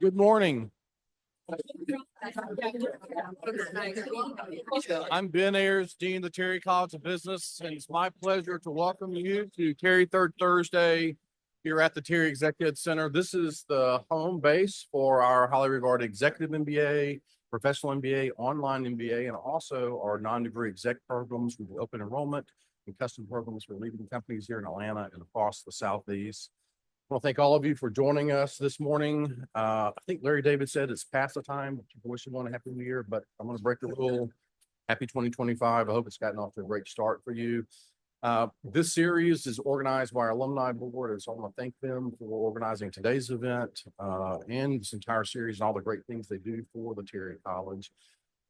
Good morning. I'm Ben Ayers, Dean of the Terry College of Business, and it's my pleasure to welcome you to Terry Third Thursday here at the Terry Executive Center. This is the home base for our highly regarded executive MBA, professional MBA, online MBA, and also our non-degree exec programs with open enrollment and custom programs for leading companies here in Atlanta and across the Southeast. I want to thank all of you for joining us this morning. I think Larry David said it's past the time. I wish everyone a happy new year, but I'm going to break the rule. Happy 2025. I hope it's gotten off to a great start for you. This series is organized by our alumni board, so I want to thank them for organizing today's event and this entire series and all the great things they do for the Terry College.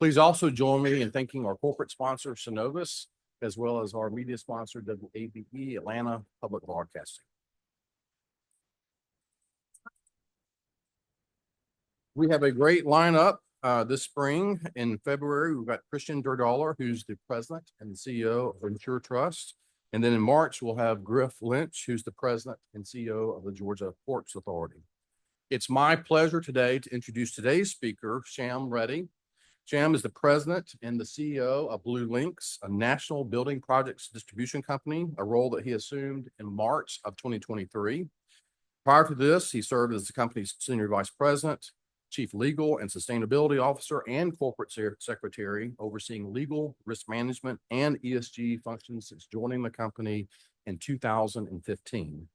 Please also join me in thanking our corporate sponsor, Synovus, as well as our media sponsor, WABE, Atlanta Public Broadcasting. We have a great lineup this spring. In February, we've got Christian Durdaller, who's the president and the CEO of Insure Trust. And then in March, we'll have Griff Lynch, who's the president and CEO of the Georgia Ports Authority. It's my pleasure today to introduce today's speaker, Shyam Reddy. Shyam is the president and the CEO of BlueLinx, a national building projects distribution company, a role that he assumed in March of 2023. Prior to this, he served as the company's senior vice president, chief legal and sustainability officer, and corporate secretary, overseeing legal, risk management, and ESG functions since joining the company in 2015.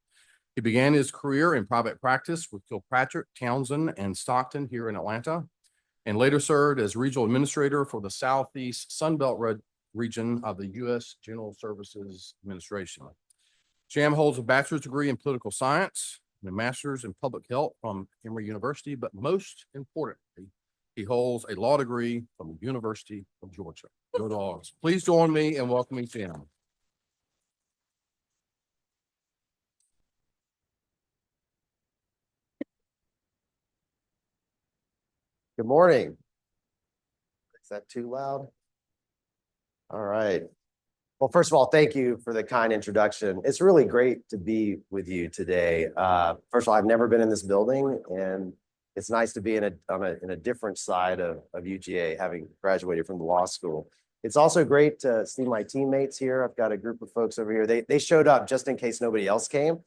He began his career in private practice with Kilpatrick, Townsend, and Stockton here in Atlanta, and later served as regional administrator for the Southeast Sunbelt region of the U.S. General Services Administration. Shyam holds a bachelor's degree in political science and a master's in public health from Emory University, but most importantly, he holds a law degree from the University of Georgia. Go Dogs. Please join me in welcoming Shyam. Good morning. Is that too loud? All right. Well, first of all, thank you for the kind introduction. It's really great to be with you today. First of all, I've never been in this building, and it's nice to be in a different side of UGA, having graduated from the law school. It's also great to see my teammates here. I've got a group of folks over here. They showed up just in case nobody else came.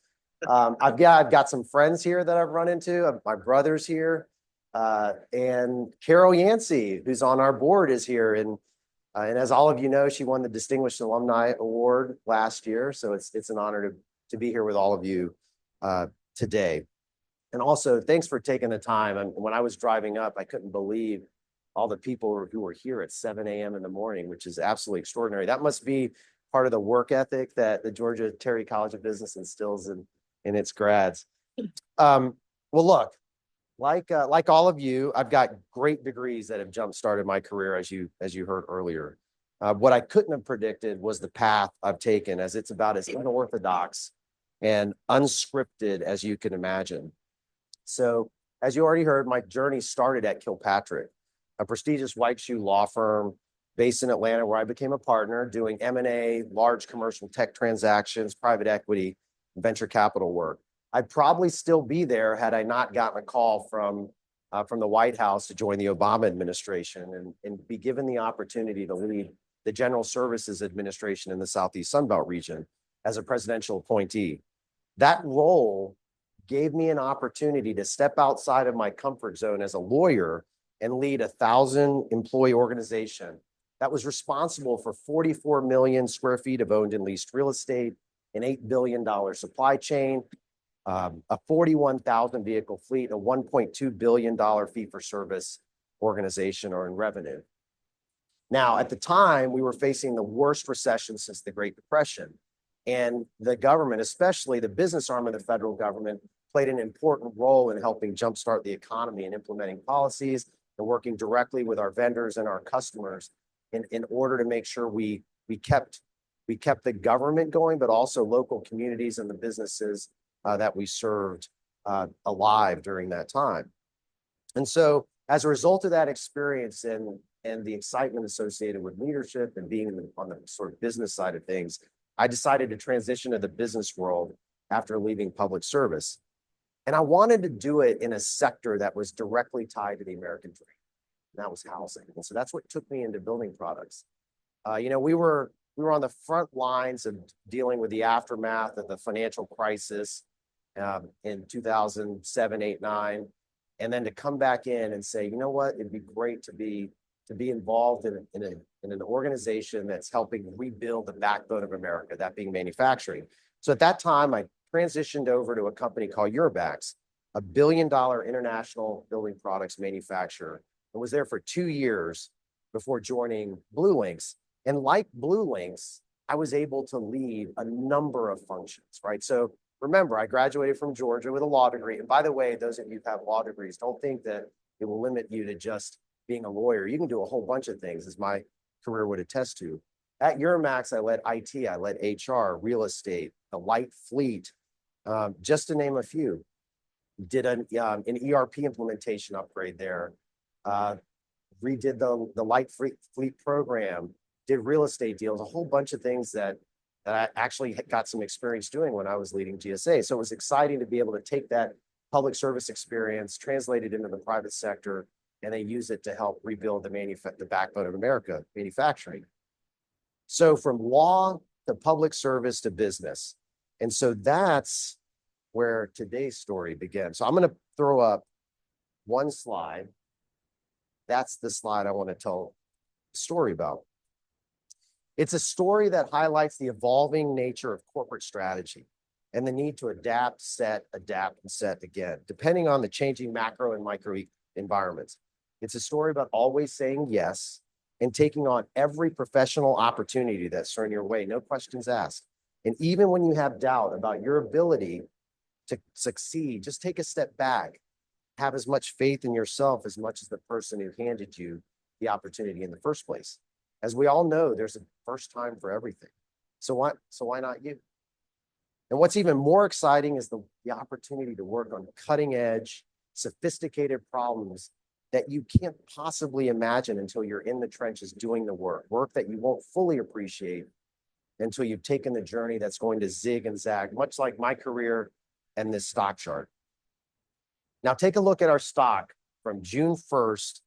I've got some friends here that I've run into. My brother's here, and Carol Yancey, who's on our board, is here. And as all of you know, she won the Distinguished Alumni Award last year. So it's an honor to be here with all of you today. And also, thanks for taking the time. And when I was driving up, I couldn't believe all the people who were here at 7 a.m. in the morning, which is absolutely extraordinary. That must be part of the work ethic that the Georgia Terry College of Business instills in its grads. Well, look. Like all of you, I've got great degrees that have jump-started my career, as you heard earlier. What I couldn't have predicted was the path I've taken, as it's about as unorthodox and unscripted as you can imagine. So, as you already heard, my journey started at Kilpatrick, a prestigious white shoe law firm based in Atlanta, where I became a partner doing M&A, large commercial tech transactions, private equity, venture capital work. I'd probably still be there had I not gotten a call from the White House to join the Obama administration and be given the opportunity to lead the General Services Administration in the Southeast Sunbelt region as a presidential appointee. That role gave me an opportunity to step outside of my comfort zone as a lawyer and lead a 1,000-employee organization that was responsible for 44 million square feet of owned and leased real estate, an $8 billion supply chain, a 41,000 vehicle fleet, a $1.2 billion fee-for-service organization or in revenue. Now, at the time, we were facing the worst recession since the Great Depression. And the government, especially the business arm of the federal government, played an important role in helping jumpstart the economy and implementing policies and working directly with our vendors and our customers in order to make sure we kept the government going, but also local communities and the businesses that we served alive during that time. And so as a result of that experience and the excitement associated with leadership and being on the sort of business side of things, I decided to transition to the business world after leaving public service. And I wanted to do it in a sector that was directly tied to the American dream. And that was housing. And so that's what took me into building products. We were on the front lines of dealing with the aftermath of the financial crisis in 2007, 8, 9, and then to come back in and say, you know what, it'd be great to be involved in an organization that's helping rebuild the backbone of America, that being manufacturing. So at that time, I transitioned over to a company called Eurobax, a $1 billion international building products manufacturer, and was there for 2 years before joining BlueLinx. And like BlueLinx, I was able to lead a number of functions, right? So remember, I graduated from Georgia with a law degree. And by the way, those of you who have law degrees, don't think that it will limit you to just being a lawyer. You can do a whole bunch of things, as my career would attest to. At Euromax, I led IT, I led HR, real estate, the light fleet, just to name a few. Did an ERP implementation upgrade there, redid the light fleet program, did real estate deals, a whole bunch of things that I actually got some experience doing when I was leading GSA. So it was exciting to be able to take that public service experience, translate it into the private sector, and then use it to help rebuild the backbone of America, manufacturing. So from law to public service to business. And so that's where today's story begins. So I'm going to throw up one slide. That's the slide I want to tell a story about. It's a story that highlights the evolving nature of corporate strategy and the need to adapt, and set again, depending on the changing macro and micro environments. It's a story about always saying yes and taking on every professional opportunity that's thrown your way, no questions asked. And even when you have doubt about your ability to succeed, just take a step back, have as much faith in yourself as much as the person who handed you the opportunity in the first place. As we all know, there's a first time for everything. So why not you? And what's even more exciting is the opportunity to work on cutting edge, sophisticated problems that you can't possibly imagine until you're in the trenches doing the work that you won't fully appreciate until you've taken the journey that's going to zig and zag, much like my career and this stock chart. Now take a look at our stock from June 1st,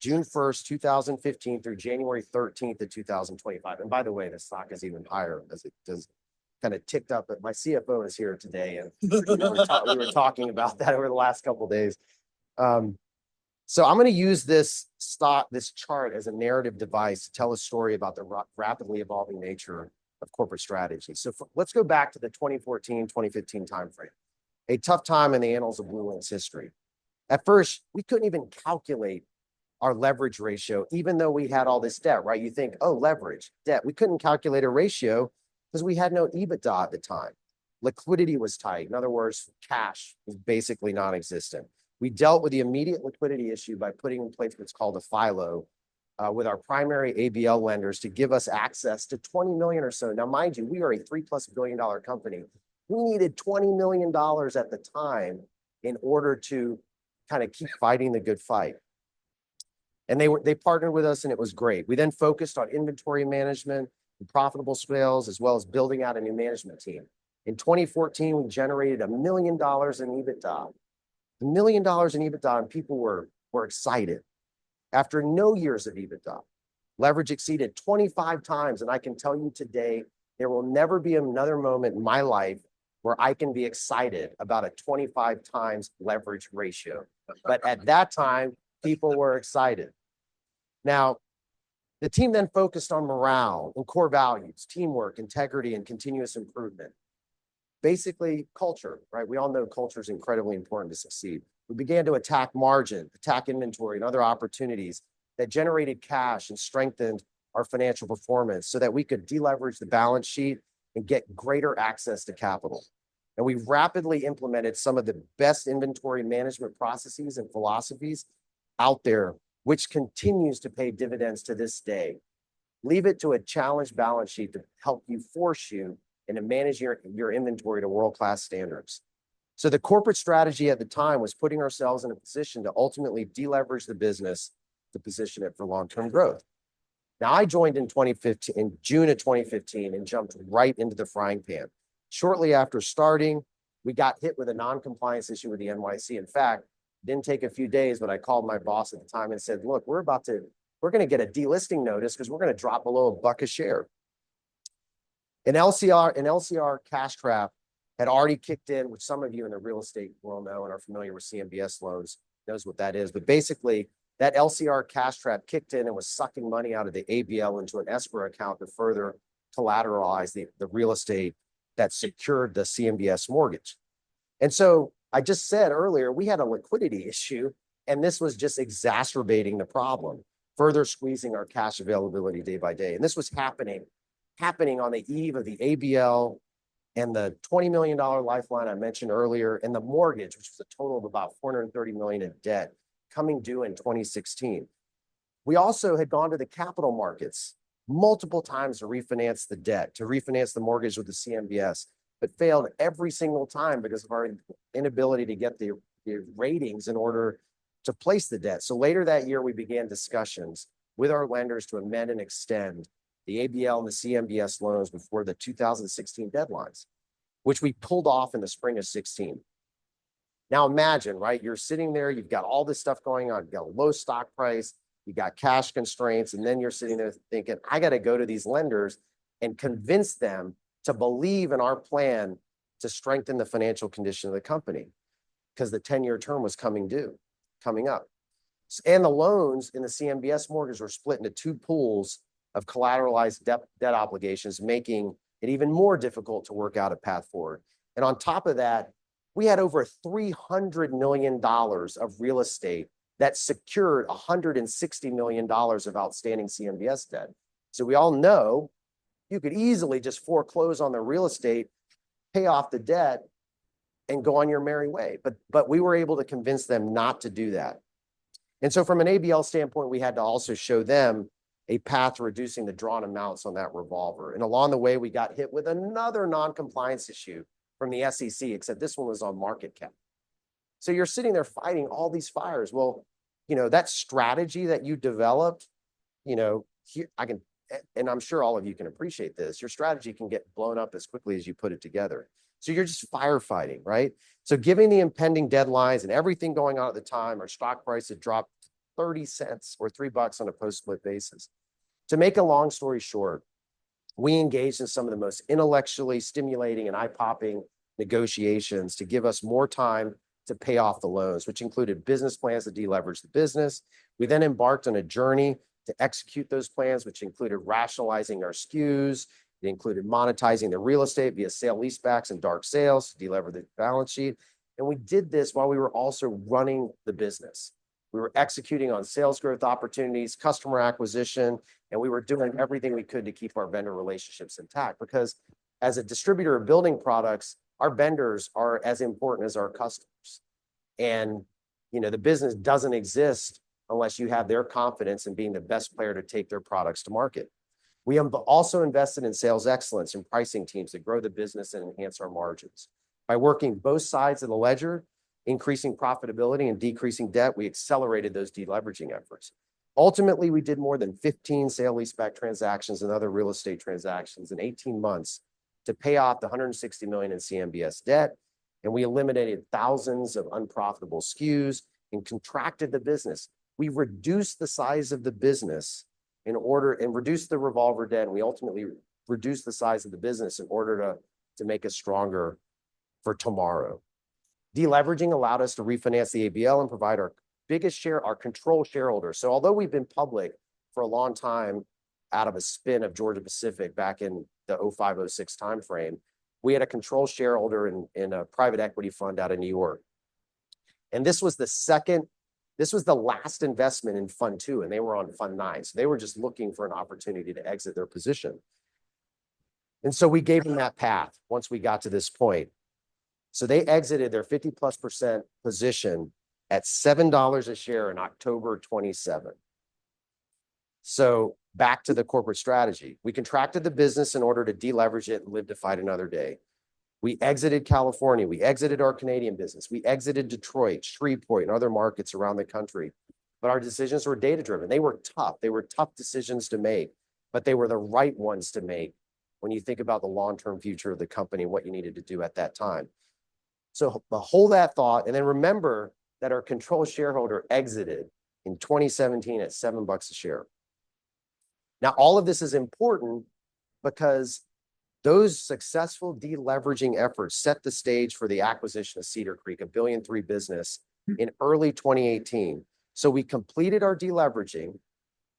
2015 through January 13th of 2025. And by the way, the stock is even higher as it does kind of ticked up. But my CFO is here today, and we were talking about that over the last couple of days. So I'm going to use this chart as a narrative device to tell a story about the rapidly evolving nature of corporate strategy. So let's go back to the 2014, 2015 timeframe, a tough time in the annals of BlueLinx history. At first, we couldn't even calculate our leverage ratio, even though we had all this debt, right? You think, oh, leverage, debt. We couldn't calculate a ratio because we had no EBITDA at the time. Liquidity was tight. In other words, cash was basically non-existent. We dealt with the immediate liquidity issue by putting in place what's called a FILO with our primary ABL lenders to give us access to 20 million or so. Now, mind you, we are a $3+ billion company. We needed $20 million at the time in order to kind of keep fighting the good fight. And they partnered with us, and it was great. We then focused on inventory management and profitable sales, as well as building out a new management team. In 2014, we generated $1 million in EBITDA. $1 million in EBITDA, and people were excited. After no years of EBITDA, leverage exceeded 25 times. And I can tell you today, there will never be another moment in my life where I can be excited about a 25 times leverage ratio. But at that time, people were excited. Now, the team then focused on morale and core values, teamwork, integrity, and continuous improvement. Basically, culture, right? We all know culture is incredibly important to succeed. We began to attack margin, attack inventory, and other opportunities that generated cash and strengthened our financial performance so that we could deleverage the balance sheet and get greater access to capital. And we rapidly implemented some of the best inventory management processes and philosophies out there, which continues to pay dividends to this day. Leave it to a challenged balance sheet to help you force you and to manage your inventory to world-class standards. So the corporate strategy at the time was putting ourselves in a position to ultimately deleverage the business to position it for long-term growth. Now, I joined in June of 2015, and jumped right into the frying pan. Shortly after starting, we got hit with a non-compliance issue with the NYC. In fact, didn't take a few days, but I called my boss at the time and said, look, we're going to get a delisting notice because we're going to drop below $1 a share. An LCR cash trap had already kicked in, which some of you in the real estate world know and are familiar with CMBS loans, knows what that is. But basically, that LCR cash trap kicked in and was sucking money out of the ABL into an escrow account to further collateralize the real estate that secured the CMBS mortgage. And so I just said earlier, we had a liquidity issue, and this was just exacerbating the problem, further squeezing our cash availability day by day. And this was happening on the eve of the ABL and the $20 million lifeline I mentioned earlier, and the mortgage, which was a total of about $430 million in debt coming due in 2016. We also had gone to the capital markets multiple times to refinance the debt, to refinance the mortgage with the CMBS, but failed every single time because of our inability to get the ratings in order to place the debt. So later that year, we began discussions with our lenders to amend and extend the ABL and the CMBS loans before the 2016 deadlines, which we pulled off in the spring of 16. Now imagine, right? You're sitting there, you've got all this stuff going on, you've got a low stock price, you got cash constraints, and then you're sitting there thinking, I got to go to these lenders and convince them to believe in our plan to strengthen the financial condition of the company because the 10-year term was coming up. And the loans in the CMBS mortgage were split into two pools of collateralized debt obligations, making it even more difficult to work out a path forward. And on top of that, we had over $300 million of real estate that secured $160 million of outstanding CMBS debt. So we all know you could easily just foreclose on the real estate, pay off the debt, and go on your merry way. But we were able to convince them not to do that. And so from an ABL standpoint, we had to also show them a path to reducing the drawn amounts on that revolver. And along the way, we got hit with another non-compliance issue from the SEC, except this one was on market cap. So you're sitting there fighting all these fires. Well, that strategy that you developed, here and I'm sure all of you can appreciate this, your strategy can get blown up as quickly as you put it together. So you're just firefighting, right? So given the impending deadlines and everything going on at the time, our stock price had dropped 30 cents or $3 on a post-split basis. To make a long story short, we engaged in some of the most intellectually stimulating and eye-popping negotiations to give us more time to pay off the loans, which included business plans to deleverage the business. We then embarked on a journey to execute those plans, which included rationalizing our SKUs. It included monetizing the real estate via sale leasebacks and dark sales to delever the balance sheet. And we did this while we were also running the business. We were executing on sales growth opportunities, customer acquisition, and we were doing everything we could to keep our vendor relationships intact because as a distributor of building products, our vendors are as important as our customers. And, the business doesn't exist unless you have their confidence in being the best player to take their products to market. We have also invested in sales excellence and pricing teams to grow the business and enhance our margins. By working both sides of the ledger, increasing profitability and decreasing debt, we accelerated those deleveraging efforts. Ultimately, we did more than 15 sale leaseback transactions and other real estate transactions in 18 months to pay off the $160 million in CMBS debt, and we eliminated thousands of unprofitable SKUs and contracted the business. We reduced the size of the business and reduced the revolver debt, and we ultimately reduced the size of the business in order to make us stronger for tomorrow. Deleveraging allowed us to refinance the ABL and provide our biggest share, our control shareholders. So although we've been public for a long time out of a spin of Georgia Pacific back in the 05-06 timeframe, we had a control shareholder in a private equity fund out of New York. And this was the last investment in Fund 2, and they were on Fund 9. So they were just looking for an opportunity to exit their position. And so we gave them that path once we got to this point. So they exited their 50+% position at $7 a share in October 27. So back to the corporate strategy. We contracted the business in order to deleverage it and live to fight another day. We exited California. We exited our Canadian business. We exited Detroit, Shreveport, and other markets around the country. But our decisions were data-driven. They were tough. They were tough decisions to make, but they were the right ones to make when you think about the long-term future of the company and what you needed to do at that time. So hold that thought, and then remember that our control shareholder exited in 2017 at $7 a share. Now, all of this is important because those successful deleveraging efforts set the stage for the acquisition of Cedar Creek, a $1.3 billion business, in early 2018. So we completed our deleveraging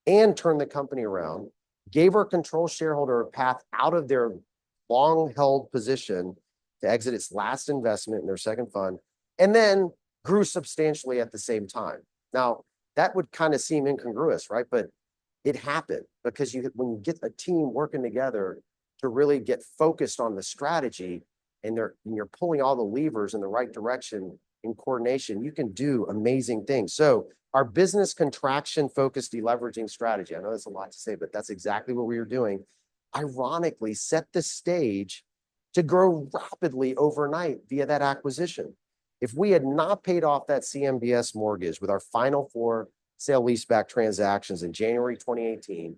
and turned the company around, gave our control shareholder a path out of their long-held position to exit its last investment in their second fund, and then grew substantially at the same time. Now, that would kind of seem incongruous, right? But it happened because when you get a team working together to really get focused on the strategy, and you're pulling all the levers in the right direction in coordination, you can do amazing things. So our business contraction focused deleveraging strategy, I know that's a lot to say, but that's exactly what we were doing, ironically set the stage to grow rapidly overnight via that acquisition. If we had not paid off that CMBS mortgage with our final 4 sale leaseback transactions in January 2018,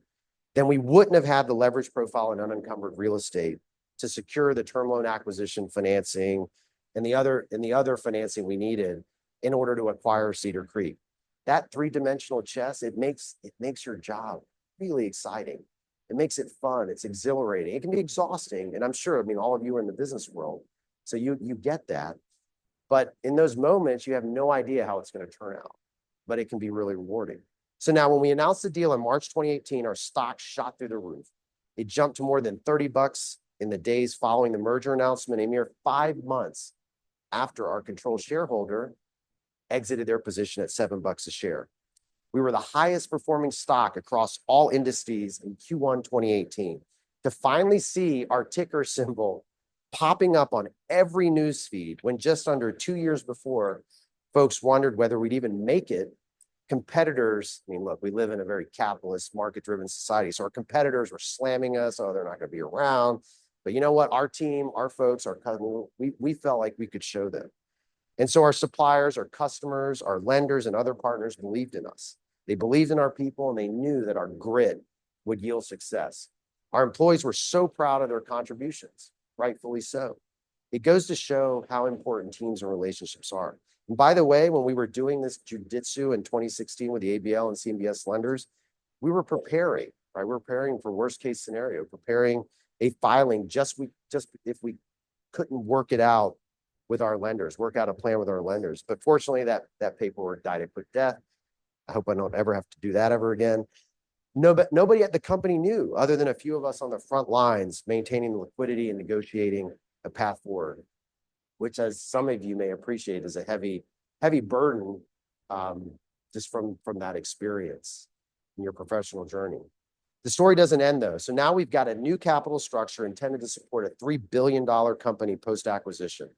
then we wouldn't have had the leverage profile and unencumbered real estate to secure the term loan acquisition financing and the other financing we needed in order to acquire Cedar Creek. That 3-dimensional chess, it makes your job really exciting. It makes it fun. It's exhilarating. It can be exhausting, and I'm sure, I mean, all of you are in the business world, so you get that. But in those moments, you have no idea how it's going to turn out, but it can be really rewarding. So now when we announced the deal in March 2018, our stock shot through the roof. It jumped to more than $30 in the days following the merger announcement, a mere 5 months after our control shareholder exited their position at $7 a share. We were the highest performing stock across all indices in Q1 2018. To finally see our ticker symbol popping up on every news feed when just under 2 years before, folks wondered whether we'd even make it. Competitors, I mean, look, we live in a very capitalist, market-driven society, so our competitors were slamming us. Oh, they're not going to be around. But you know what? Our team, our folks, our customers, we felt like we could show them. And so our suppliers, our customers, our lenders, and other partners believed in us. They believed in our people, and they knew that our grit would yield success. Our employees were so proud of their contributions, rightfully so. It goes to show how important teams and relationships are. And by the way, when we were doing this jujitsu in 2016 with the ABL and CMBS lenders, we were preparing, right? We're preparing for worst case scenario, preparing a filing just if we couldn't work it out with our lenders, work out a plan with our lenders. But fortunately, that paperwork died a quick death. I hope I don't ever have to do that ever again. Nobody at the company knew, other than a few of us on the front lines, maintaining the liquidity and negotiating a path forward, which, as some of you may appreciate, is a heavy burden just from that experience in your professional journey. The story doesn't end, though. So now we've got a new capital structure intended to support a $3 billion company post-acquisition.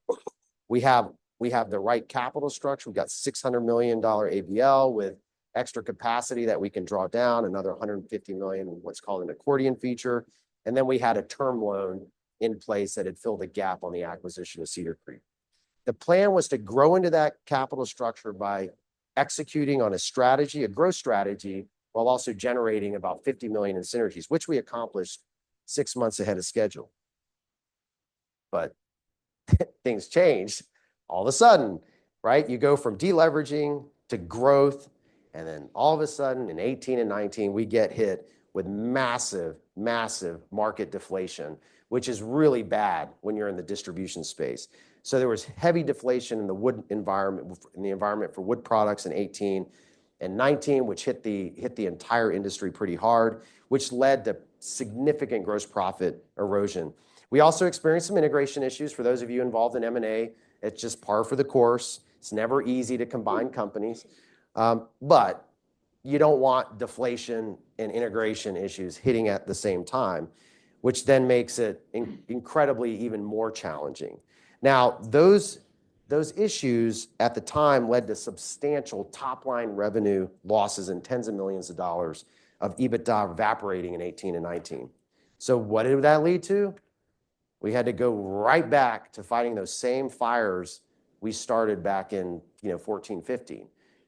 We have the right capital structure. We've got $600 million ABL with extra capacity that we can draw down, another $150 million, what's called an accordion feature. And then we had a term loan in place that had filled a gap on the acquisition of Cedar Creek. The plan was to grow into that capital structure by executing on a strategy, a growth strategy, while also generating about $50 million in synergies, which we accomplished 6 months ahead of schedule. But things changed all of a sudden, right? You go from deleveraging to growth, and then all of a sudden in 18 and 19, we get hit with massive market deflation, which is really bad when you're in the distribution space. So there was heavy deflation in the wood environment, in the environment for wood products in 18 and 19, which hit the entire industry pretty hard, which led to significant gross profit erosion. We also experienced some integration issues. For those of you involved in M&A, it's just par for the course. It's never easy to combine companies, but you don't want deflation and integration issues hitting at the same time, which then makes it incredibly even more challenging. Now, those issues at the time led to substantial top-line revenue losses and tens of millions of dollars of EBITDA evaporating in 18 and 19. So what did that lead to? We had to go right back to fighting those same fires we started back in 14, 15.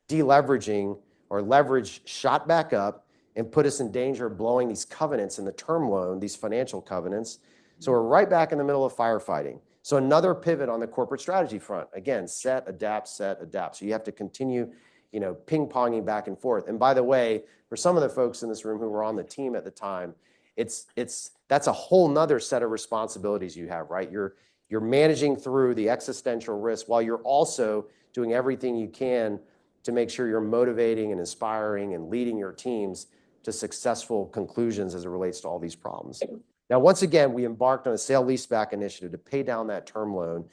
Deleveraging or leverage shot back up and put us in danger of blowing these covenants in the term loan, these financial covenants. So we're right back in the middle of firefighting. So another pivot on the corporate strategy front, again, set, adapt, set, adapt. So you have to continue, ping-ponging back and forth. And by the way, for some of the folks in this room who were on the team at the time, that's a whole nother set of responsibilities you have, right? You're managing through the existential risk while you're also doing everything you can to make sure you're motivating and inspiring and leading your teams to successful conclusions as it relates to all these problems. Now, once again, we embarked on a sale-leaseback initiative to pay down that term loan.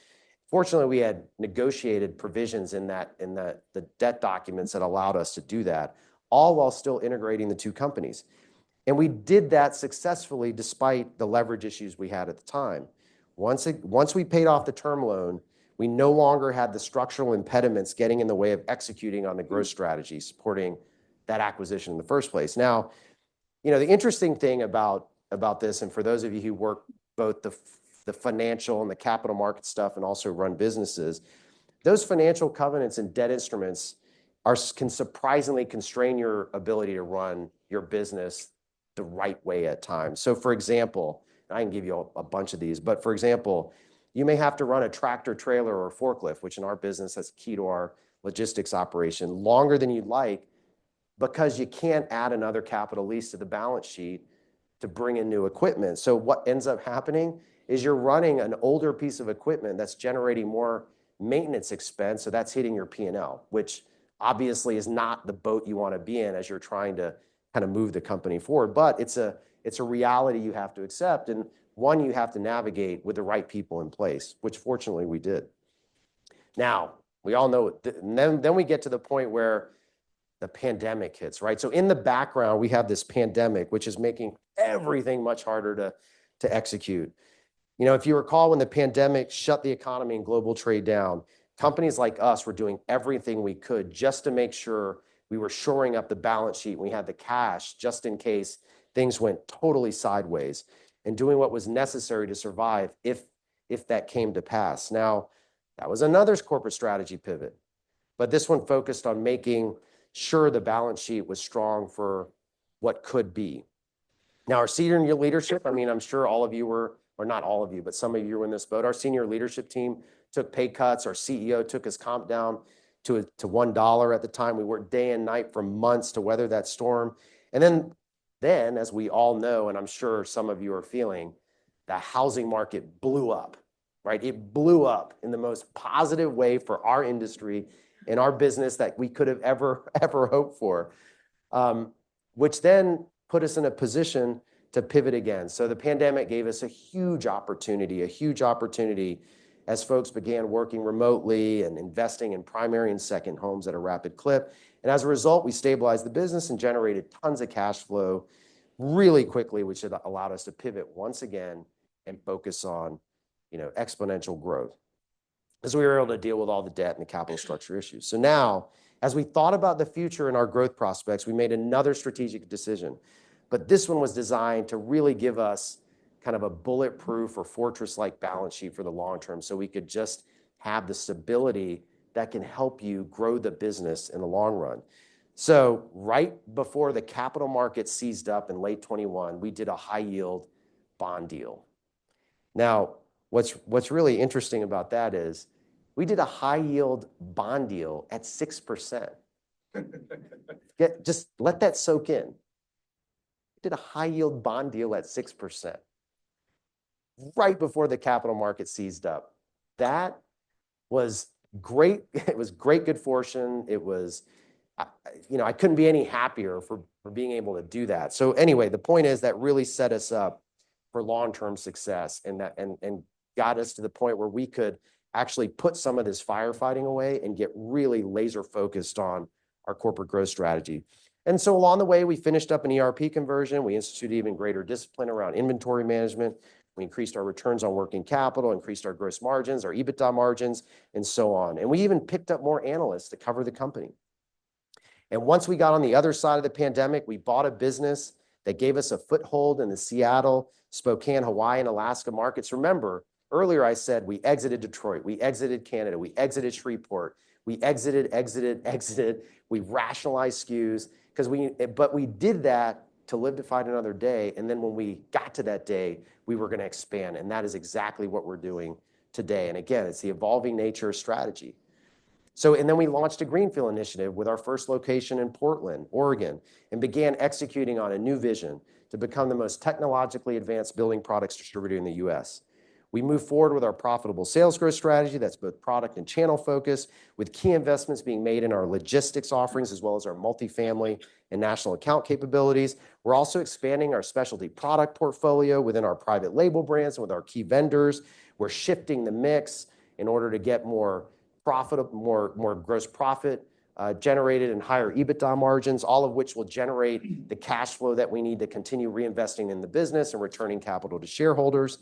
Fortunately, we had negotiated provisions in the debt documents that allowed us to do that, all while still integrating the two companies. And we did that successfully despite the leverage issues we had at the time. Once we paid off the term loan, we no longer had the structural impediments getting in the way of executing on the growth strategy, supporting that acquisition in the first place. Now, the interesting thing about this, and for those of you who work both the financial and the capital market stuff and also run businesses, those financial covenants and debt instruments can surprisingly constrain your ability to run your business the right way at times. So for example, I can give you a bunch of these, but for example, you may have to run a tractor trailer or a forklift, which in our business is key to our logistics operation, longer than you'd like, because you can't add another capital lease to the balance sheet to bring in new equipment. So what ends up happening is you're running an older piece of equipment that's generating more maintenance expense, so that's hitting your P&L, which obviously is not the boat you want to be in as you're trying to kind of move the company forward. But it's a reality you have to accept, and one you have to navigate with the right people in place, which fortunately we did. Now, we all know, and then we get to the point where the pandemic hits, right? So in the background, we have this pandemic, which is making everything much harder to execute. If you recall, when the pandemic shut the economy and global trade down, companies like us were doing everything we could just to make sure we were shoring up the balance sheet. We had the cash just in case things went totally sideways, and doing what was necessary to survive if that came to pass. Now, that was another corporate strategy pivot, but this one focused on making sure the balance sheet was strong for what could be. Now, our senior leadership, I'm sure all of you were, or not all of you, but some of you were in this boat. Our senior leadership team took pay cuts. Our CEO took his comp down to $1 at the time. We worked day and night for months to weather that storm. And then, as we all know, and I'm sure some of you are feeling, the housing market blew up, right? It blew up in the most positive way for our industry and our business that we could have ever hoped for, which then put us in a position to pivot again. So the pandemic gave us a huge opportunity as folks began working remotely and investing in primary and second homes at a rapid clip. And as a result, we stabilized the business and generated tons of cash flow really quickly, which allowed us to pivot once again and focus on, exponential growth, as we were able to deal with all the debt and the capital structure issues. So now, as we thought about the future and our growth prospects, we made another strategic decision. But this one was designed to really give us kind of a bulletproof or fortress-like balance sheet for the long term, so we could just have the stability that can help you grow the business in the long run. So right before the capital market seized up in late 21, we did a high-yield bond deal. Now, what's really interesting about that is we did a high-yield bond deal at 6%. Just let that soak in. We did a high-yield bond deal at 6% right before the capital market seized up. That was great. It was great good fortune. It was, I couldn't be any happier for being able to do that. So anyway, the point is that really set us up for long-term success, and got us to the point where we could actually put some of this firefighting away and get really laser focused on our corporate growth strategy. And so along the way, we finished up an ERP conversion. We instituted even greater discipline around inventory management. We increased our returns on working capital, increased our gross margins, our EBITDA margins, and so on. And we even picked up more analysts to cover the company. And once we got on the other side of the pandemic, we bought a business that gave us a foothold in the Seattle, Spokane, Hawaii, and Alaska markets. Remember, earlier I said we exited Detroit, we exited Canada, we exited Shreveport, we exited. We rationalized SKUs but we did that to live to fight another day. And then when we got to that day, we were going to expand. And that is exactly what we're doing today. And again, it's the evolving nature of strategy. So, and then we launched a Greenfield initiative with our first location in Portland, Oregon, and began executing on a new vision to become the most technologically advanced building products distributor in the US. We moved forward with our profitable sales growth strategy that's both product and channel focused, with key investments being made in our logistics offerings as well as our multifamily and national account capabilities. We're also expanding our specialty product portfolio within our private label brands and with our key vendors. We're shifting the mix in order to get more gross profit generated and higher EBITDA margins, all of which will generate the cash flow that we need to continue reinvesting in the business and returning capital to shareholders.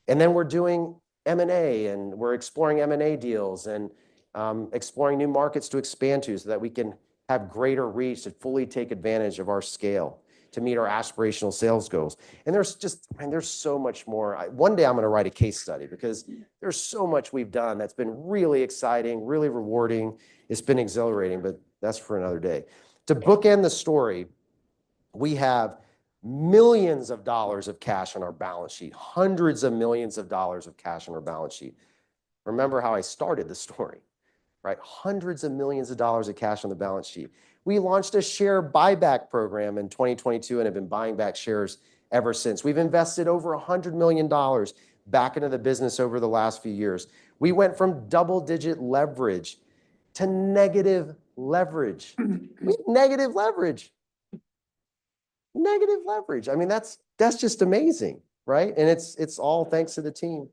And then we're doing M&A, and we're exploring M&A deals and exploring new markets to expand to so that we can have greater reach to fully take advantage of our scale to meet our aspirational sales goals. And there's so much more. One day I'm going to write a case study because there's so much we've done that's been really exciting, really rewarding. It's been exhilarating, but that's for another day. To bookend the story, we have millions of dollars of cash on our balance sheet, hundreds of millions of dollars of cash on our balance sheet. Remember how I started the story, right? Hundreds of millions of dollars of cash on the balance sheet. We launched a share buyback program in 2022 and have been buying back shares ever since. We've invested over $100 million back into the business over the last few years. We went from double-digit leverage to negative leverage. Negative leverage. Negative leverage. I mean, that's just amazing, right? And it's all thanks to the team.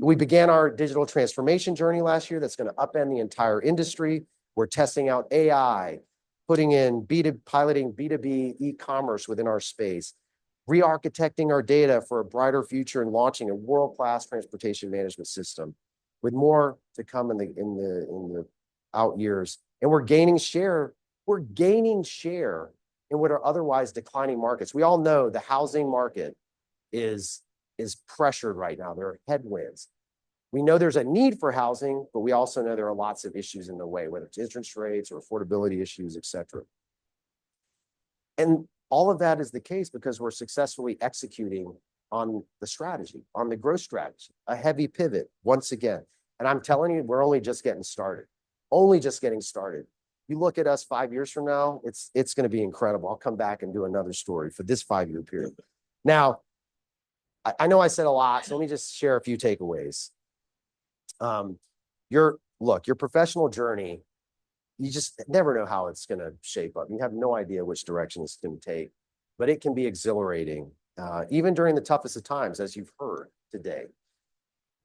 We began our digital transformation journey last year that's going to upend the entire industry. We're testing out AI, piloting B2B e-commerce within our space, re-architecting our data for a brighter future, and launching a world-class transportation management system with more to come in the out years. And we're gaining share. We're gaining share in what are otherwise declining markets. We all know the housing market is pressured right now. There are headwinds. We know there's a need for housing, but we also know there are lots of issues in the way, whether it's interest rates or affordability issues, et cetera. And all of that is the case because we're successfully executing on the strategy, on the growth strategy, a heavy pivot once again. And I'm telling you, we're only just getting started. Only just getting started. You look at us 5 years from now, it's going to be incredible. I'll come back and do another story for this 5-year period. Now, I know I said a lot, so let me just share a few takeaways. Your professional journey, you just never know how it's going to shape up. You have no idea which direction it's going to take, but it can be exhilarating, even during the toughest of times, as you've heard today.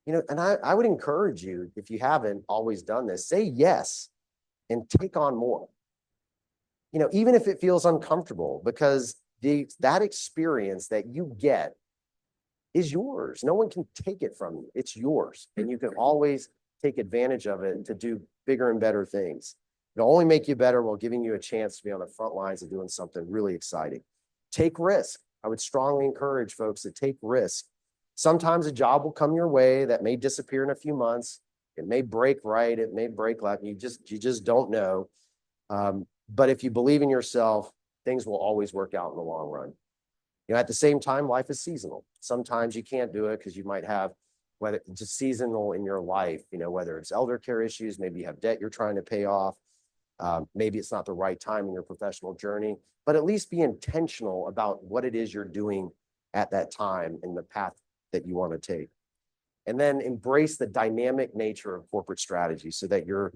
You know, and I would encourage you, if you haven't always done this, say yes and take on more. You know, even if it feels uncomfortable, because that experience that you get is yours. No one can take it from you. It's yours. And you can always take advantage of it to do bigger and better things. It'll only make you better while giving you a chance to be on the front lines of doing something really exciting. Take risk. I would strongly encourage folks to take risk. Sometimes a job will come your way that may disappear in a few months. It may break right. It may break left. You just don't know. But if you believe in yourself, things will always work out in the long run. You know, at the same time, life is seasonal. Sometimes you can't do it because you might have, whether it's just seasonal in your life, you know, whether it's elder care issues, maybe you have debt you're trying to pay off. Maybe it's not the right time in your professional journey, but at least be intentional about what it is you're doing at that time in the path that you want to take. And then embrace the dynamic nature of corporate strategy so that you're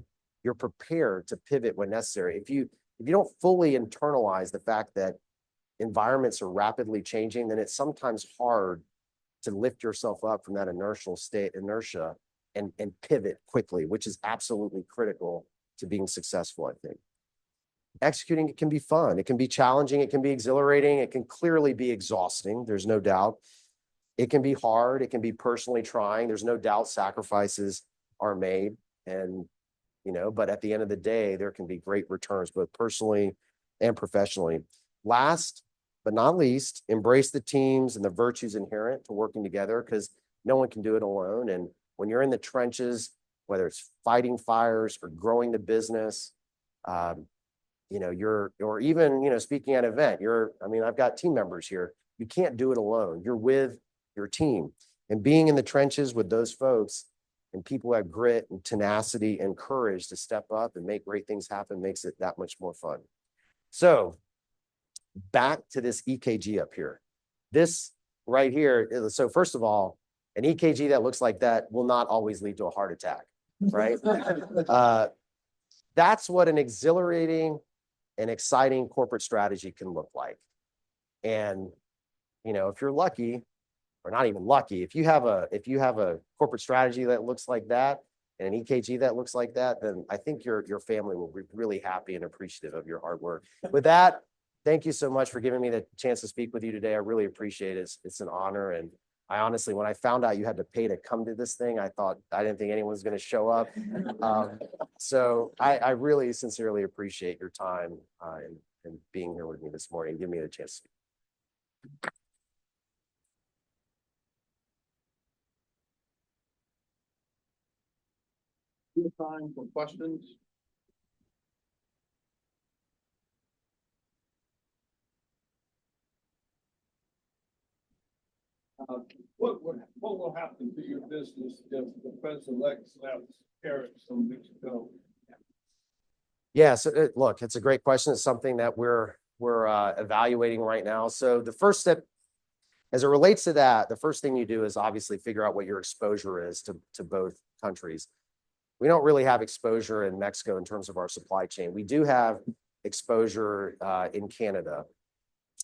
prepared to pivot when necessary. If you don't fully internalize the fact that environments are rapidly changing, then it's sometimes hard to lift yourself up from that inertia and pivot quickly, which is absolutely critical to being successful, I think. Executing it can be fun. It can be challenging. It can be exhilarating. It can clearly be exhausting. There's no doubt. It can be hard. It can be personally trying. There's no doubt sacrifices are made. And, you know, but at the end of the day, there can be great returns, both personally and professionally. Last but not least, embrace the teams and the virtues inherent to working together, because no one can do it alone. And when you're in the trenches, whether it's fighting fires or growing the business, you know, or even, you know, speaking at an event, I've got team members here. You can't do it alone. You're with your team. And being in the trenches with those folks and people who have grit and tenacity and courage to step up and make great things happen makes it that much more fun. So back to this EKG up here. This right here, so first of all, an EKG that looks like that will not always lead to a heart attack, right? That's what an exhilarating and exciting corporate strategy can look like. And, you know, if you're lucky, or not even lucky, if you have a corporate strategy that looks like that and an EKG that looks like that, then I think your family will be really happy and appreciative of your hard work. With that, thank you so much for giving me the chance to speak with you today. I really appreciate it. It's an honor. And I honestly, when I found out you had to pay to come to this thing, I didn't think anyone was going to show up. So I really sincerely appreciate your time and being here with me this morning. Give me the chance to speak. Time for questions. What will happen to your business if the president-elect slaps tariffs some weeks ago? Yeah, so look, it's a great question. It's something that we're evaluating right now. So the first step, as it relates to that, the first thing you do is obviously figure out what your exposure is to both countries. We don't really have exposure in Mexico in terms of our supply chain. We do have exposure in Canada.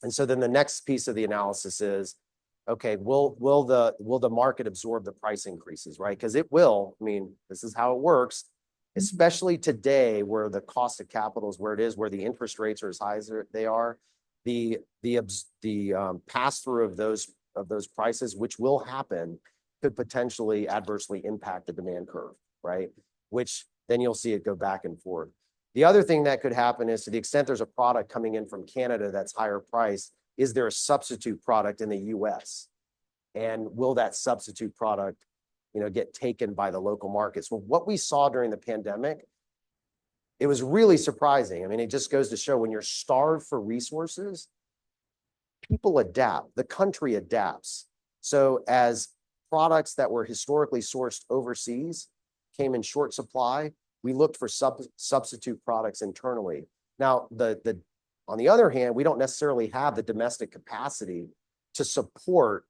And so then the next piece of the analysis is, okay, will the market absorb the price increases, right? Because it will. I mean, this is how it works, especially today where the cost of capital is where it is, where the interest rates are as high as they are. The pass through of those prices, which will happen, could potentially adversely impact the demand curve, right? Which then you'll see it go back and forth. The other thing that could happen is, to the extent there's a product coming in from Canada that's higher priced, is there a substitute product in the US? And will that substitute product, you know, get taken by the local markets? Well, what we saw during the pandemic, it was really surprising. I mean, it just goes to show when you're starved for resources, people adapt, the country adapts. So as products that were historically sourced overseas came in short supply, we looked for substitute products internally. Now, on the other hand, we don't necessarily have the domestic capacity to support,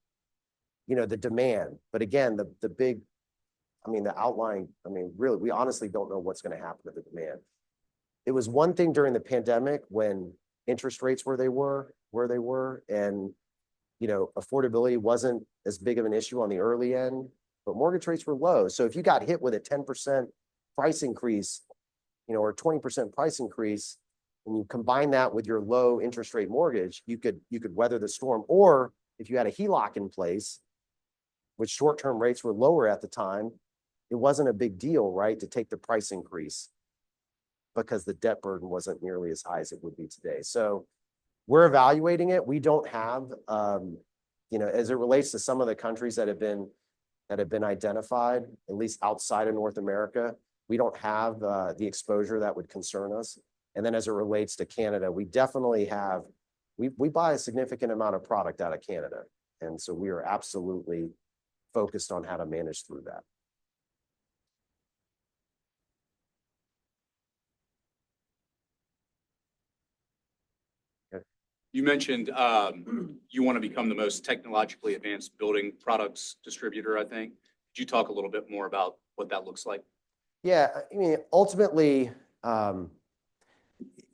you know, the demand. But again, the outline, really, we honestly don't know what's going to happen to the demand. It was one thing during the pandemic when interest rates where they were, and, you know, affordability wasn't as big of an issue on the early end, but mortgage rates were low. So if you got hit with a 10% price increase, you know, or 20% price increase, and you combine that with your low interest rate mortgage, you could weather the storm. Or if you had a HELOC in place, which short-term rates were lower at the time, it wasn't a big deal, right, to take the price increase because the debt burden wasn't nearly as high as it would be today. So we're evaluating it. We don't have, you know, as it relates to some of the countries that have been identified, at least outside of North America, we don't have the exposure that would concern us. And then as it relates to Canada, we definitely have, we buy a significant amount of product out of Canada. And so we are absolutely focused on how to manage through that. You mentioned you want to become the most technologically advanced building products distributor, I think. Could you talk a little bit more about what that looks like? Yeah, I mean, ultimately,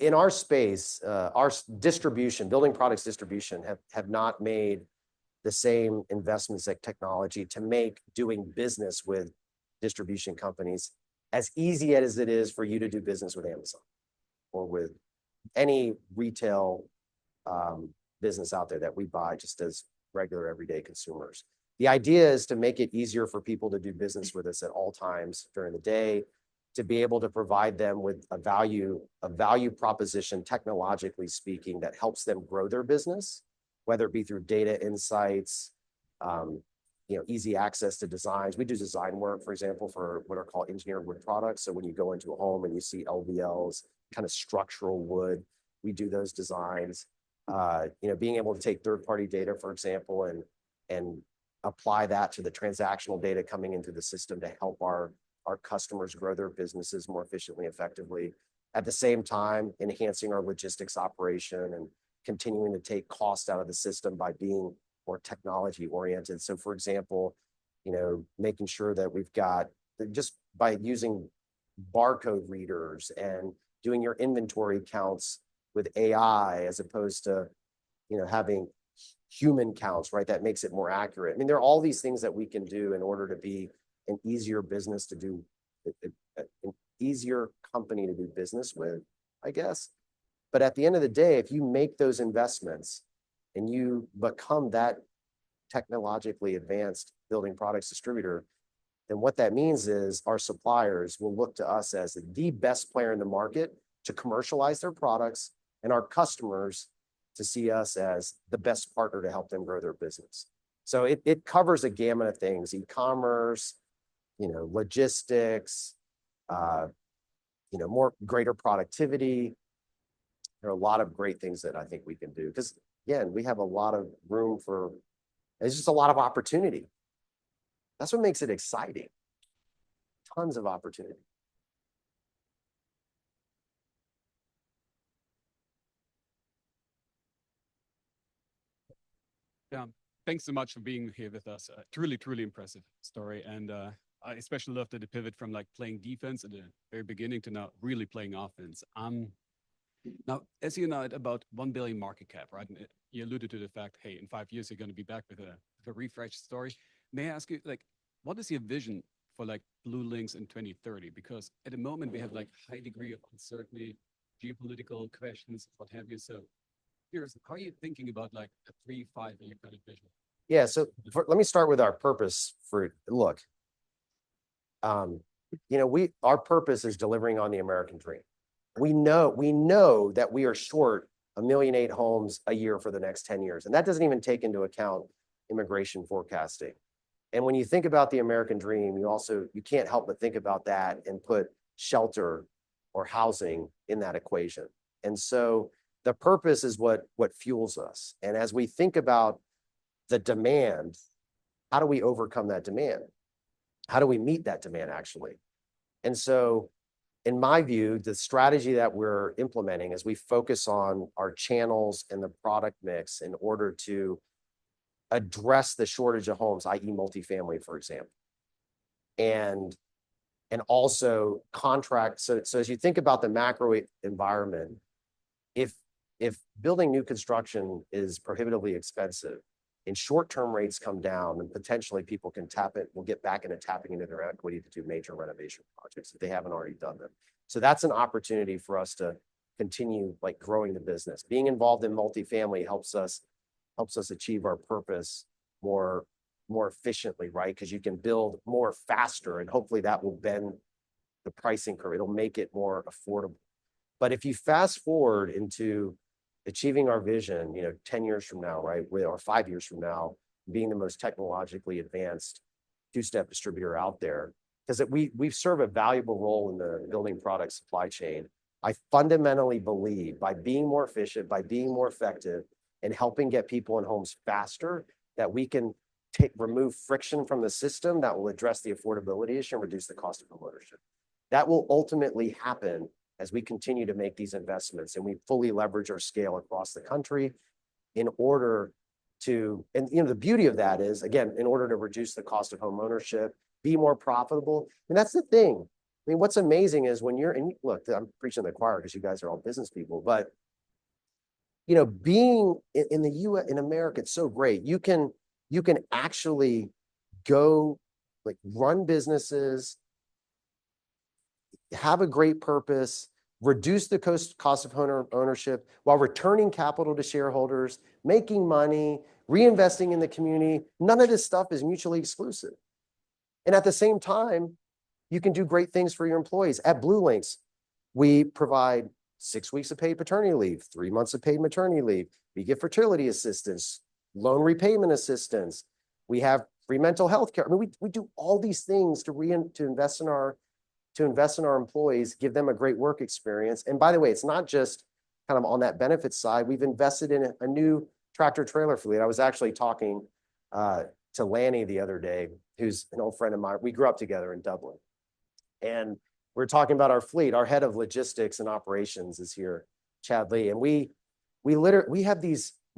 in our space, our distribution, building products distribution have not made the same investments like technology to make doing business with distribution companies as easy as it is for you to do business with Amazon or with any retail business out there that we buy just as regular everyday consumers. The idea is to make it easier for people to do business with us at all times during the day, to be able to provide them with a value proposition, technologically speaking, that helps them grow their business, whether it be through data insights, you know, easy access to designs. We do design work, for example, for what are called engineered wood products. So when you go into a home and you see LVLs, kind of structural wood, we do those designs. You know, being able to take third-party data, for example, and apply that to the transactional data coming into the system to help our customers grow their businesses more efficiently, effectively. At the same time, enhancing our logistics operation and continuing to take cost out of the system by being more technology oriented. So for example, making sure that we've got, just by using barcode readers and doing your inventory counts with AI as opposed to, having human counts, right? That makes it more accurate. I mean, there are all these things that we can do in order to be an easier business to do, an easier company to do business with, I guess. But at the end of the day, if you make those investments and you become that technologically advanced building products distributor, then what that means is our suppliers will look to us as the best player in the market to commercialize their products, and our customers to see us as the best partner to help them grow their business. So it covers a gamut of things: e-commerce, logistics, more greater productivity. There are a lot of great things that I think we can do, because again, we have a lot of room for, there's just a lot of opportunity. That's what makes it exciting. Tons of opportunity. Yeah, thanks so much for being here with us. Truly, truly impressive story. And I especially love the pivot from like playing defense at the very beginning to now really playing offense. Now, as you know, at about 1 billion market cap, right? And you alluded to the fact, hey, in 5 years, you're going to be back with a refreshed story. May I ask you, like, what is your vision for like BlueLinx in 2030? Because at the moment we have like high degree of uncertainty, geopolitical questions, what have you. So here's, how are you thinking about like a 3-5 year kind of vision? Yeah, so let me start with our purpose for, look, our purpose is delivering on the American dream. We know that we are short 1.8 million homes a year for the next 10 years. And that doesn't even take into account immigration forecasting. And when you think about the American dream, you can't help but think about that and put shelter or housing in that equation. And so the purpose is what fuels us. And as we think about the demand, how do we overcome that demand? How do we meet that demand, actually? And so, in my view, the strategy that we're implementing is we focus on our channels and the product mix in order to address the shortage of homes, i.e. multifamily, for example. And also contract. So as you think about the macro environment, if building new construction is prohibitively expensive and short-term rates come down, and potentially people can will get back into tapping into their equity to do major renovation projects if they haven't already done them. So that's an opportunity for us to continue like growing the business. Being involved in multifamily helps us achieve our purpose more efficiently, right? Because you can build more faster, and hopefully that will bend the pricing curve. It'll make it more affordable. But if you fast forward into achieving our vision, 10 years from now, right? Or 5 years from now, being the most technologically advanced two-step distributor out there, because we serve a valuable role in the building product supply chain. I fundamentally believe by being more efficient, by being more effective, and helping get people in homes faster, that we can remove friction from the system that will address the affordability issue and reduce the cost of homeownership. That will ultimately happen as we continue to make these investments and we fully leverage our scale across the country in order to, and the beauty of that is, again, in order to reduce the cost of homeownership, be more profitable. And that's the thing. I mean, what's amazing is when look, I'm preaching to the choir because you guys are all business people, but being in the US, in America, it's so great. You can actually go like run businesses, have a great purpose, reduce the cost of ownership while returning capital to shareholders, making money, reinvesting in the community. None of this stuff is mutually exclusive. And at the same time, you can do great things for your employees. At BlueLinx, we provide 6 weeks of paid paternity leave, 3 months of paid maternity leave. We give fertility assistance, loan repayment assistance. We have free mental health care. I mean, we do all these things to invest in our employees, give them a great work experience. And by the way, it's not just kind of on that benefit side. We've invested in a new tractor trailer fleet. I was actually talking to Lanny the other day, who's an old friend of mine. We grew up together in Dublin. And we're talking about our fleet. Our head of logistics and operations is here, Chad Lee. And we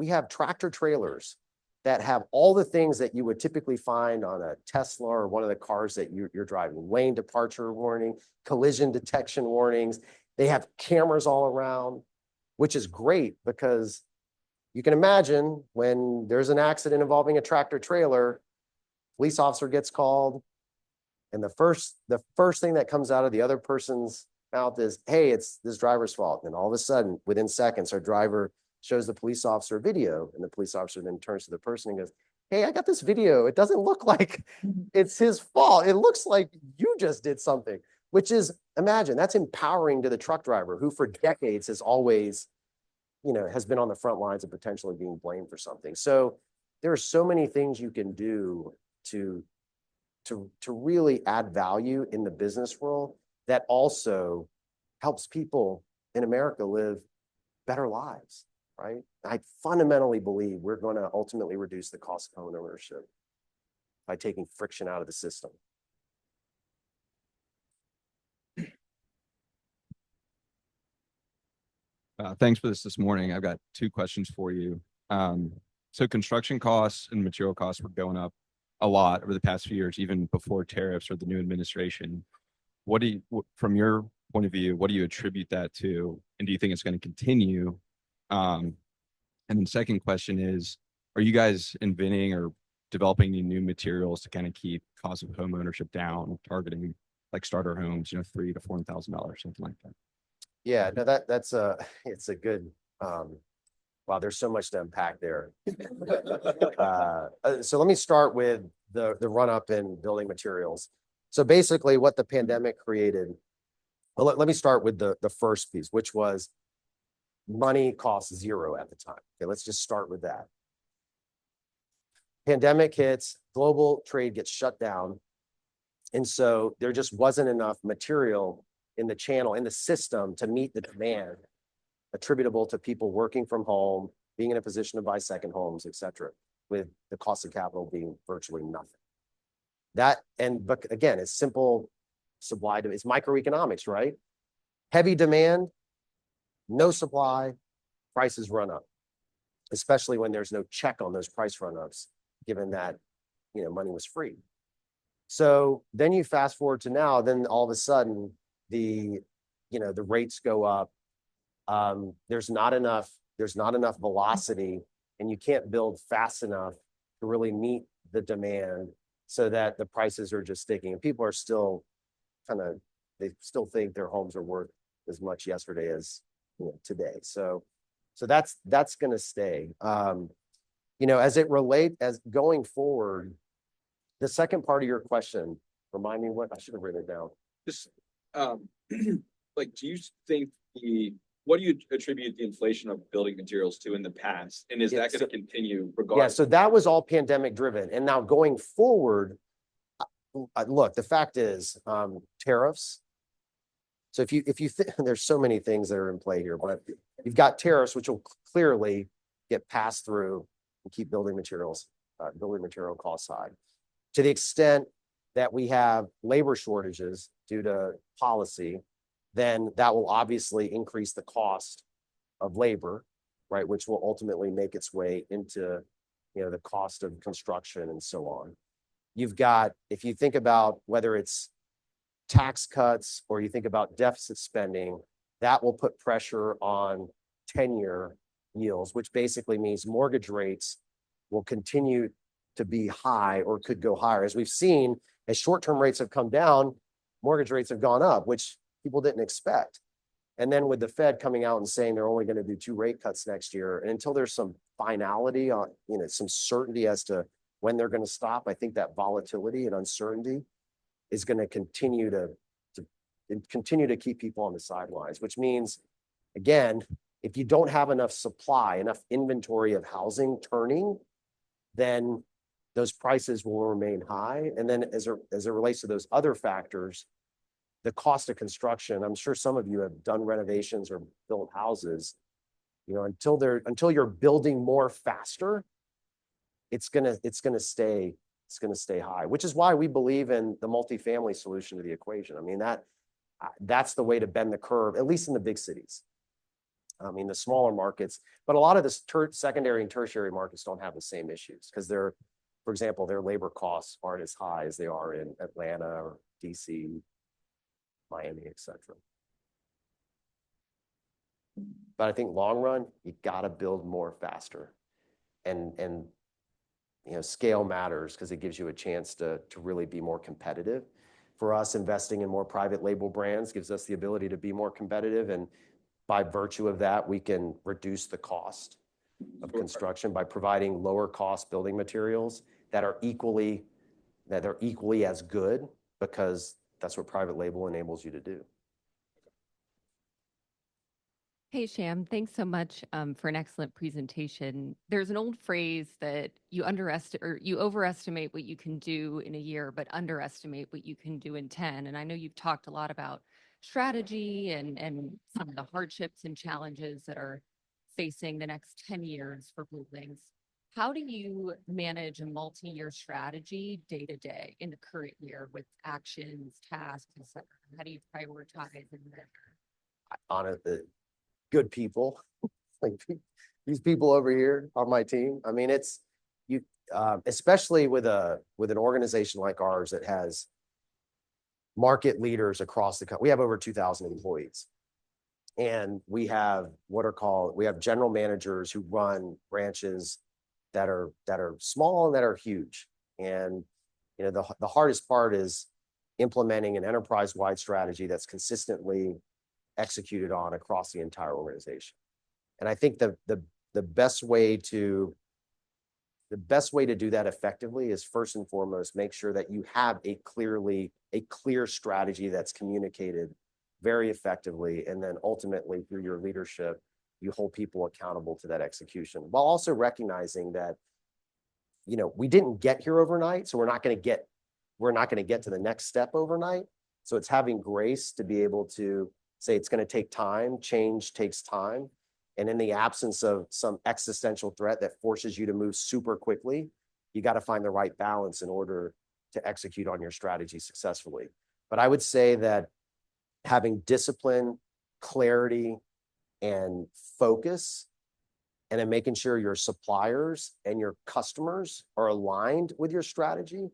have tractor trailers that have all the things that you would typically find on a Tesla or one of the cars that you're driving. Lane departure warning, collision detection warnings. They have cameras all around, which is great because you can imagine when there's an accident involving a tractor trailer, police officer gets called, and the first thing that comes out of the other person's mouth is, hey, it's this driver's fault. And all of a sudden, within seconds, our driver shows the police officer a video, and the police officer then turns to the person and goes, hey, I got this video. It doesn't look like it's his fault. It looks like you just did something, which is, imagine, that's empowering to the truck driver who for decades has always, has been on the front lines of potentially being blamed for something. So there are so many things you can do to really add value in the business world that also helps people in America live better lives, right? I fundamentally believe we're going to ultimately reduce the cost of home ownership by taking friction out of the system. Thanks for this morning. I've got two questions for you. So construction costs and material costs were going up a lot over the past few years, even before tariffs or the new administration. From your point of view, what do you attribute that to? And do you think it's going to continue? And then second question is, are you guys inventing or developing any new materials to kind of keep cost of home ownership down, targeting like starter homes, $3,000 to $4,000, something like that? Yeah, no, it's a good, wow, there's so much to unpack there. So let me start with the run up in building materials. So basically what the pandemic created, well, let me start with the first piece, which was money costs zero at the time. Okay, let's just start with that. Pandemic hits, global trade gets shut down. And so there just wasn't enough material in the channel, in the system to meet the demand attributable to people working from home, being in a position to buy second homes, et cetera, with the cost of capital being virtually nothing. But again, it's simple supply, it's microeconomics, right? Heavy demand, no supply, prices run up, especially when there's no check on those price run-ups, given that, money was free. So then you fast forward to now, then all of a sudden the rates go up. There's not enough velocity, and you can't build fast enough to really meet the demand so that the prices are just sticking. And people are still they still think their homes are worth as much yesterday as today. So that's going to stay. As going forward, the second part of your question, remind me what I should have written it down. Just do you think what do you attribute the inflation of building materials to in the past? And is that going to continue regardless? Yeah, so that was all pandemic driven. And now going forward, look, the fact is tariffs. So if you think there's so many things that are in play here, but you've got tariffs, which will clearly get passed through and keep building material costs high. To the extent that we have labor shortages due to policy, then that will obviously increase the cost of labor, right? Which will ultimately make its way into, the cost of construction and so on. You've got, if you think about whether it's tax cuts or you think about deficit spending, that will put pressure on 10-year yields, which basically means mortgage rates will continue to be high or could go higher. As we've seen, as short-term rates have come down, mortgage rates have gone up, which people didn't expect. And then with the Fed coming out and saying they're only going to do 2 rate cuts next year, and until there's some finality on, some certainty as to when they're going to stop, I think that volatility and uncertainty is going to continue to keep people on the sidelines, which means, again, if you don't have enough supply, enough inventory of housing turning, then those prices will remain high. And then as it relates to those other factors, the cost of construction, I'm sure some of you have done renovations or built houses, until you're building more faster, it's gonna stay it's going to stay high, which is why we believe in the multifamily solution to the equation. I mean, that's the way to bend the curve, at least in the big cities. I mean, the smaller markets, but a lot of the secondary and tertiary markets don't have the same issues because for example, their labor costs aren't as high as they are in Atlanta or DC, Miami, etc. But I think long run, you got to build more faster, and scale matters because it gives you a chance to really be more competitive. For us, investing in more private label brands gives us the ability to be more competitive, and by virtue of that, we can reduce the cost of construction by providing lower cost building materials that are equally as good, because that's what private label enables you to do. Hey, Shyam, thanks so much for an excellent presentation. There's an old phrase that you overestimate what you can do in a year, but underestimate what you can do in 10. And I know you've talked a lot about strategy and some of the hardships and challenges that are facing the next 10 years for BlueLinx. How do you manage a multi-year strategy day to day in the current year with actions, tasks, et cetera? How do you prioritize and measure? Good people, like these people over here on my team. I mean, it's especially with an organization like ours that has market leaders across the country. We have over 2,000 employees, and we have general managers who run branches that are small and that are huge. And the hardest part is implementing an enterprise-wide strategy that's consistently executed on across the entire organization. And I think the best way to do that effectively is, first and foremost, make sure that you have a clear strategy that's communicated very effectively, and then ultimately through your leadership, you hold people accountable to that execution, while also recognizing that we didn't get here overnight, so we're not going to get to the next step overnight. So it's having grace to be able to say it's going to take time. Change takes time. And in the absence of some existential threat that forces you to move super quickly, you got to find the right balance in order to execute on your strategy successfully. But I would say that having discipline, clarity, and focus, and then making sure your suppliers and your customers are aligned with your strategy,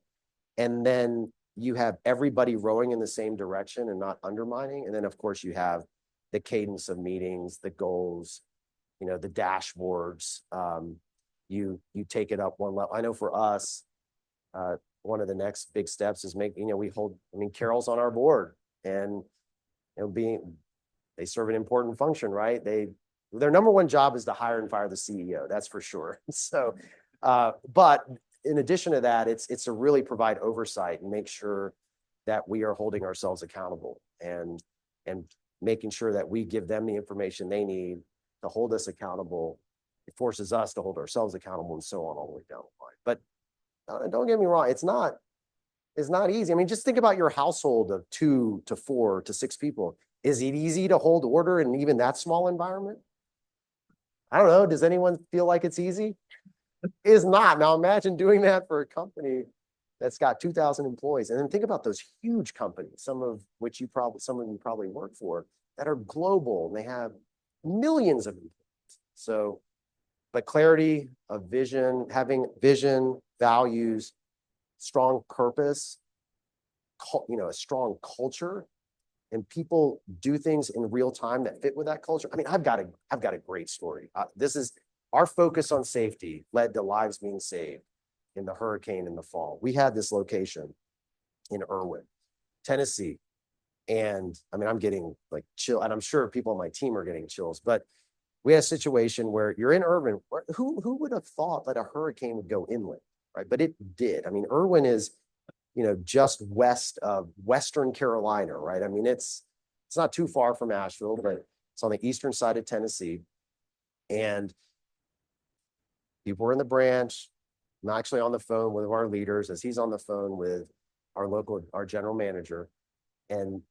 and then you have everybody rowing in the same direction and not undermining. And then, of course, you have the cadence of meetings, the goals, the dashboards. You take it up one level. I know for us, one of the next big steps is Carol's on our board, and they serve an important function, right? Their number one job is to hire and fire the CEO. That's for sure. So, but in addition to that, it's to really provide oversight and make sure that we are holding ourselves accountable, and making sure that we give them the information they need to hold us accountable. It forces us to hold ourselves accountable, and so on all the way down the line. But don't get me wrong, it's not easy. I mean, just think about your household of 2 to 4 to 6 people. Is it easy to hold order in even that small environment? I don't know. Does anyone feel like it's easy? Is not. Now imagine doing that for a company that's got 2,000 employees, and then think about those huge companies, some of you probably work for, that are global and they have millions of employees. So, but clarity of vision, having vision, values, strong purpose, a strong culture, and people do things in real time that fit with that culture. I mean, I've got a great story. This is our focus on safety led to lives being saved in the hurricane in the fall. We had this location in Irwin, Tennessee. And I mean, I'm getting like chill, and I'm sure people on my team are getting chills, but we had a situation where you're in Irwin. Who would have thought that a hurricane would go inland, right? But it did. I mean, Irwin is, just west of Western Carolina, right? I mean, it's not too far from Asheville, but it's on the eastern side of Tennessee. And people were in the branch. I'm actually on the phone with our leaders as he's on the phone with our general manager. And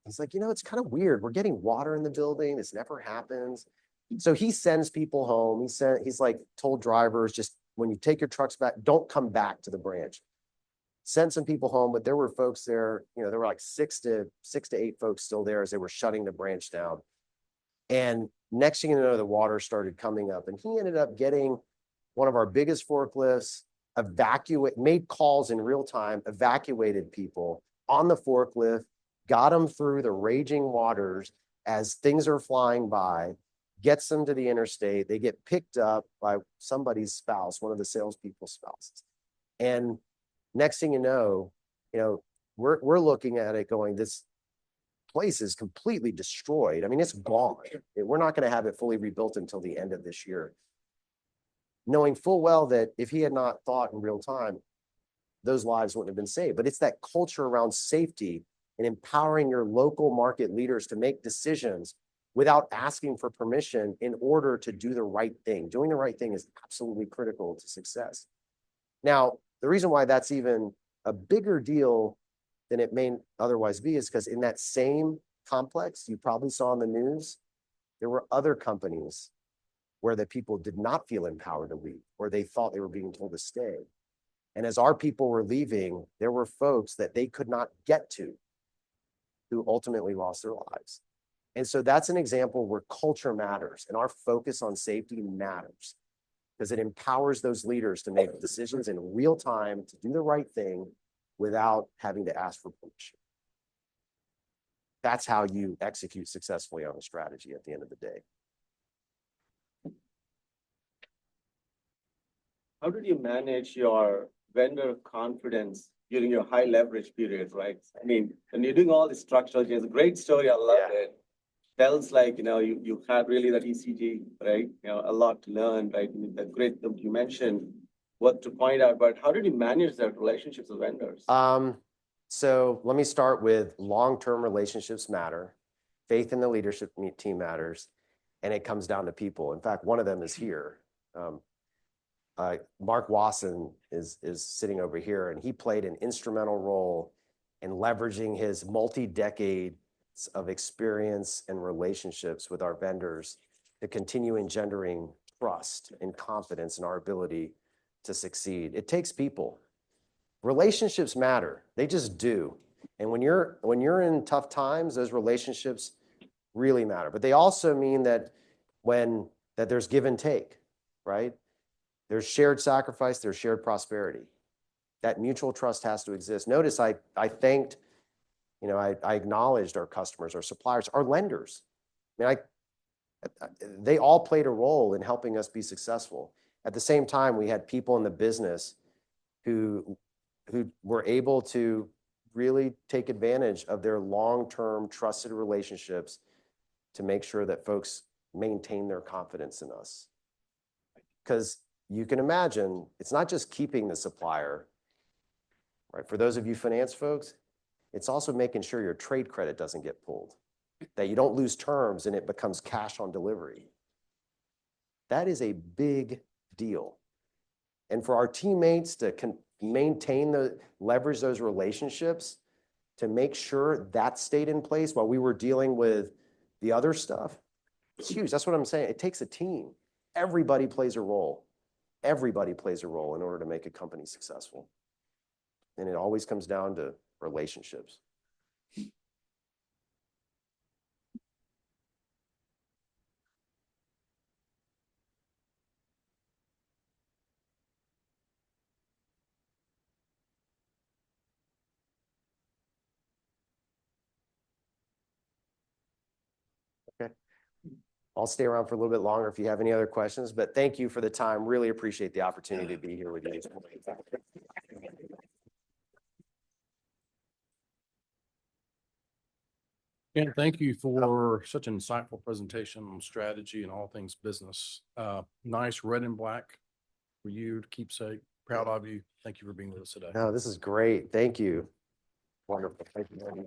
he's like, it's kind of weird. We're getting water in the building. This never happens. So he sends people home. He's like told drivers, just when you take your trucks back, don't come back to the branch. sent some people home, but there were folks there, you know, there were like six to eight folks still there as they were shutting the branch down. And next thing you know, the water started coming up, and he ended up getting one of our biggest forklifts, made calls in real time, evacuated people on the forklift, got them through the raging waters as things are flying by, gets them to the interstate. They get picked up by somebody's spouse, one of the salespeople's spouses. And next thing you know, we're looking at it going, this place is completely destroyed. I mean, it's gone. We're not going to have it fully rebuilt until the end of this year. Knowing full well that if he had not thought in real time, those lives wouldn't have been saved. But it's that culture around safety and empowering your local market leaders to make decisions without asking for permission in order to do the right thing. Doing the right thing is absolutely critical to success. Now, the reason why that's even a bigger deal than it may otherwise be is because in that same complex, you probably saw in the news, there were other companies where the people did not feel empowered to leave, or they thought they were being told to stay. And as our people were leaving, there were folks that they could not get to who ultimately lost their lives. And so that's an example where culture matters and our focus on safety matters, because it empowers those leaders to make decisions in real time to do the right thing without having to ask for permission. That's how you execute successfully on a strategy at the end of the day. How did you manage your vendor confidence during your high leverage period, right? I mean, when you're doing all this structural change, it's a great story. I loved it. Tells like, you had really that ECG, right? A lot to learn, right? The great that you mentioned, what to point out, but how did you manage that relationships with vendors? So let me start with long-term relationships matter. Faith in the leadership team matters, and it comes down to people. In fact, one of them is here. Mark Wasson is sitting over here, and he played an instrumental role in leveraging his multi-decades of experience and relationships with our vendors to continue engendering trust and confidence in our ability to succeed. It takes people. Relationships matter. They just do. And when you're in tough times, those relationships really matter. But they also mean that that there's give and take, right? There's shared sacrifice, there's shared prosperity. That mutual trust has to exist. Notice I thanked, I acknowledged our customers, our suppliers, our lenders. I mean, they all played a role in helping us be successful. At the same time, we had people in the business who were able to really take advantage of their long-term trusted relationships to make sure that folks maintain their confidence in us. Because you can imagine, it's not just keeping the supplier, right? For those of you finance folks, it's also making sure your trade credit doesn't get pulled, that you don't lose terms and it becomes cash on delivery. That is a big deal. And for our teammates to leverage those relationships to make sure that stayed in place while we were dealing with the other stuff, it's huge. That's what I'm saying. It takes a team. Everybody plays a role. Everybody plays a role in order to make a company successful. And it always comes down to relationships. Okay. I'll stay around for a little bit longer if you have any other questions, but thank you for the time. Really appreciate the opportunity to be here with you this morning. Ken, thank you for such an insightful presentation on strategy and all things business. Nice red and black for you, keepsake. Proud of you. Thank you for being with us today. No, this is great. Thank you. Wonderful. Thank you very much.